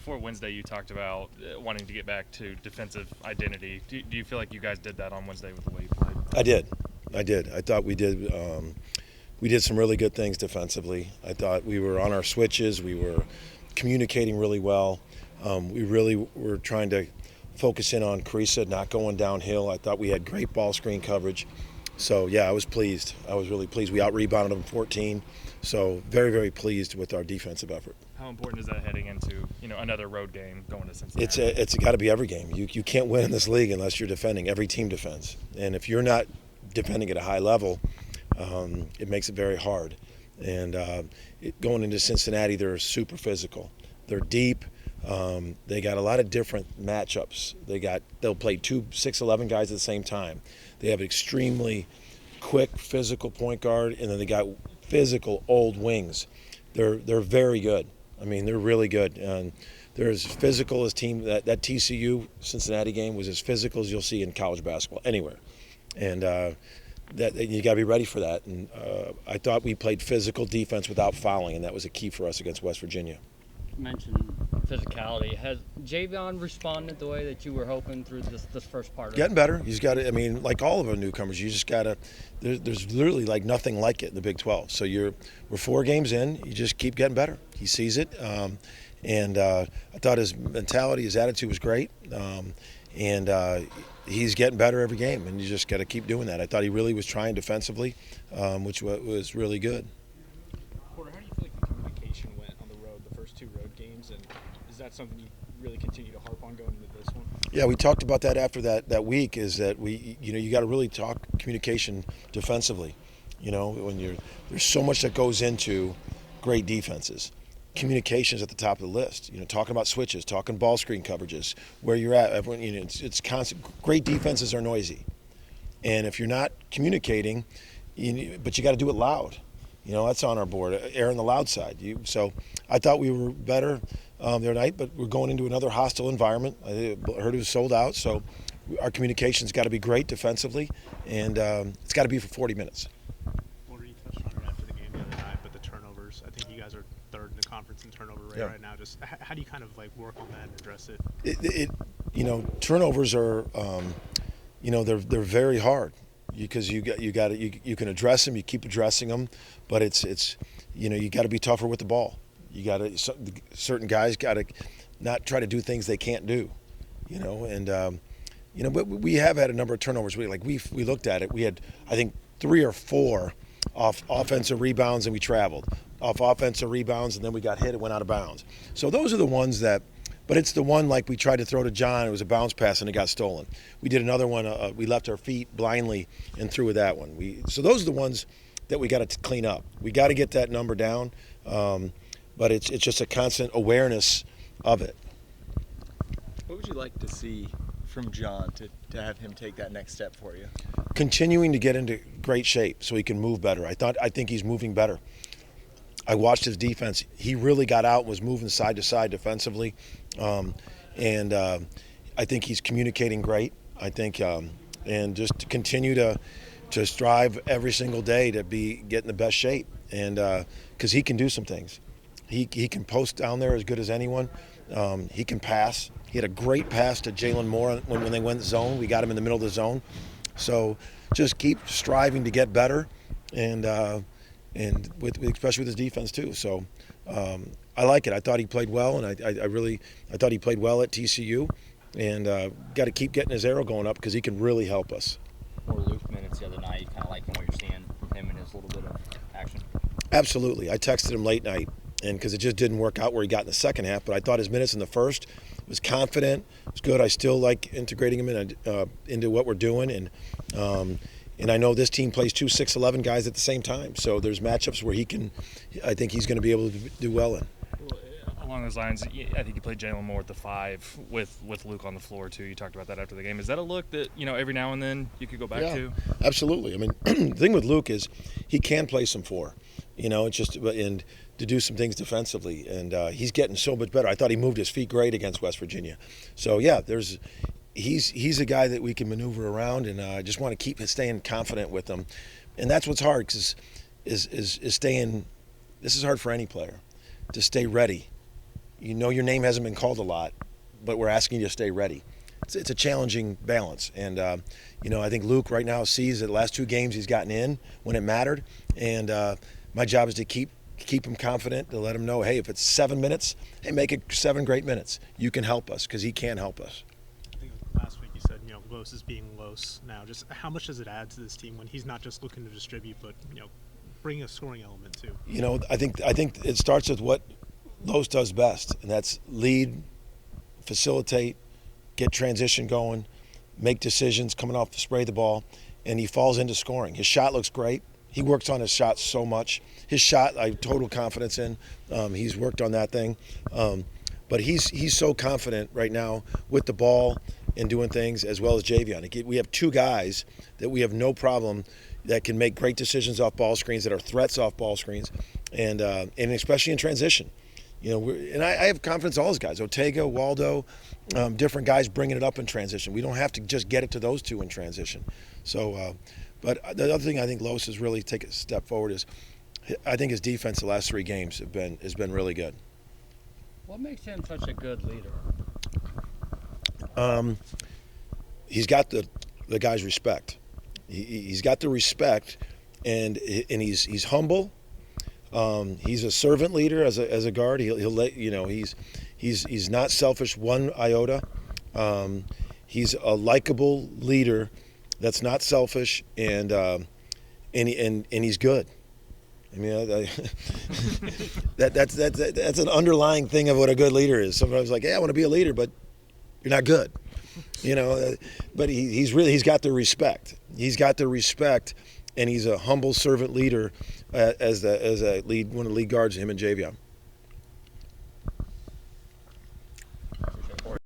before Wednesday, you talked about wanting to get back to defensive identity. Do you feel like you guys did that on Wednesday with the way you played? I did. I thought we did. We did some really good things defensively. I thought we were on our switches. We were communicating really well. We really were trying to focus in on Carissa, not going downhill. I thought we had great ball screen coverage. So, yeah, I was pleased. I was really pleased. We out-rebounded them 14. So, very, very pleased with our defensive effort. How important is that heading into another road game going to Cincinnati? It's got to be every game. You can't win in this league unless you're defending. Every team defends. And if you're not defending at a high level, it makes it very hard. And going into Cincinnati, they're super physical. They're deep. They got a lot of different matchups. They'll play 2 6'11" guys at the same time. They have extremely quick physical point guard, and then they got physical old wings. They're very good. I mean, they're really good. And they're as physical as team. That TCU Cincinnati game was as physical as you'll see in college basketball anywhere. And that you got to be ready for that. And I thought we played physical defense without fouling, and that was a key for us against West Virginia. You mentioned physicality. Has Javion responded the way that you were hoping through this first part of Getting better. He's got to, I mean, like all of our newcomers, you just got to, there's literally like nothing like it in the Big 12. So we're 4 games in, you just keep getting better. He sees it. And I thought his mentality, his attitude was great. He's getting better every game, and you just got to keep doing that. I thought he really was trying defensively, which was really good. Porter, how do you feel like the communication went on the road, the first 2 road games, and is that something you really continue to harp on going into this one? Yeah, we talked about that after that week. Is that you got to really talk communication defensively. When there's so much that goes into great defenses. Communication is at the top of the list. Talking about switches, talking ball screen coverages, where you're at. Everyone, it's constant. Great defenses are noisy, and if you're not communicating, but you got to do it loud. That's on our board. Err on the loud side. So I thought we were better the other night, but we're going into another hostile environment. I heard it was sold out, so our communication's got to be great defensively, and it's got to be for 40 minutes. Porter, you touched on it after the game the other night, but the turnovers. I think you guys are 3rd in the conference in turnover rate right now. Just how do you kind of work on that and address it? Turnovers are, they're very hard because you can address them, you keep addressing them, but it's you got to be tougher with the ball. Certain guys got to not try to do things they can't do, but we have had a number of turnovers. We looked at it. We had, I think, 3 or 4 off offensive rebounds, and we traveled. Off offensive rebounds, and then we got hit and went out of bounds. So those are the ones that, but it's the one like we tried to throw to John, it was a bounce pass and it got stolen. We did another one, we left our feet blindly and threw with that one. So those are the ones that we got to clean up. We got to get that number down, but it's just a constant awareness of it. What would you like to see from John to have him take that next step for you? Continuing to get into great shape so he can move better. I think he's moving better. I watched his defense. He really got out and was moving side to side defensively. And I think he's communicating great. I think, and just to continue to strive every single day to get in the best shape. And because he can do some things. He can post down there as good as anyone. He can pass. He had a great pass to Jalen Moore when they went zone. We got him in the middle of the zone. So just keep striving to get better, and especially with his defense too. So I like it. I thought he played well, and I thought he played well at TCU, and got to keep getting his arrow going up because he can really help us. More Luke minutes the other night. You kind of liking what you're seeing from him and his little bit of action. Absolutely. I texted him late night, and because it just didn't work out where he got in the second half, but I thought his minutes in the first was confident. It was good. I still like integrating him into what we're doing, and I know this team plays 2 6'11" guys at the same time. So there's matchups where I think he's going to be able to do well in. Along those lines, I think you played Jalen Moore at the 5 with Luke on the floor too. You talked about that after the game. Is that a look that every now and then you could go back to? Absolutely. I mean, the thing with Luke is he can play some 4. It's just and to do some things defensively, and he's getting so much better. I thought he moved his feet great against West Virginia. So yeah, he's a guy that we can maneuver around, and I just want to keep staying confident with him, and that's what's hard because is staying. This is hard for any player to stay ready you know your name hasn't been called a lot, but we're asking you to stay ready. It's a challenging balance, and I think Luke right now sees that the last 2 games he's gotten in when it mattered, and my job is to keep him confident, to let him know, hey, if it's 7 minutes, hey, make it 7 great minutes. You can help us because he can help us. I think last week you said, Los is being Los now. Just how much does it add to this team when he's not just looking to distribute, but bring a scoring element too? I think it starts with what Los does best, and that's lead, facilitate, get transition going, make decisions coming off the spray the ball, and he falls into scoring. His shot looks great. He works on his shot so much. His shot, I have total confidence in. He's worked on that thing. But he's so confident right now with the ball and doing things, as well as Javion. We have 2 guys that we have no problem that can make great decisions off ball screens, that are threats off ball screens, and especially in transition. And I have confidence in all those guys. Ortega, Waldo, different guys bringing it up in transition. We don't have to just get it to those 2 in transition. So, but the other thing I think Los has really taken a step forward is, I think his defense the last 3 games has been really good. What makes him such a good leader? He's got the guy's respect. He's got the respect, and he's humble. He's a servant leader as a guard. He'll let he's not selfish one iota. He's a likable leader that's not selfish, and he's good. I mean, that's an underlying thing of what a good leader is. Sometimes like, I want to be a leader, but you're not good. But he's got the respect. He's got the respect, and he's a humble servant leader as a lead, one of the lead guards, him and Javion.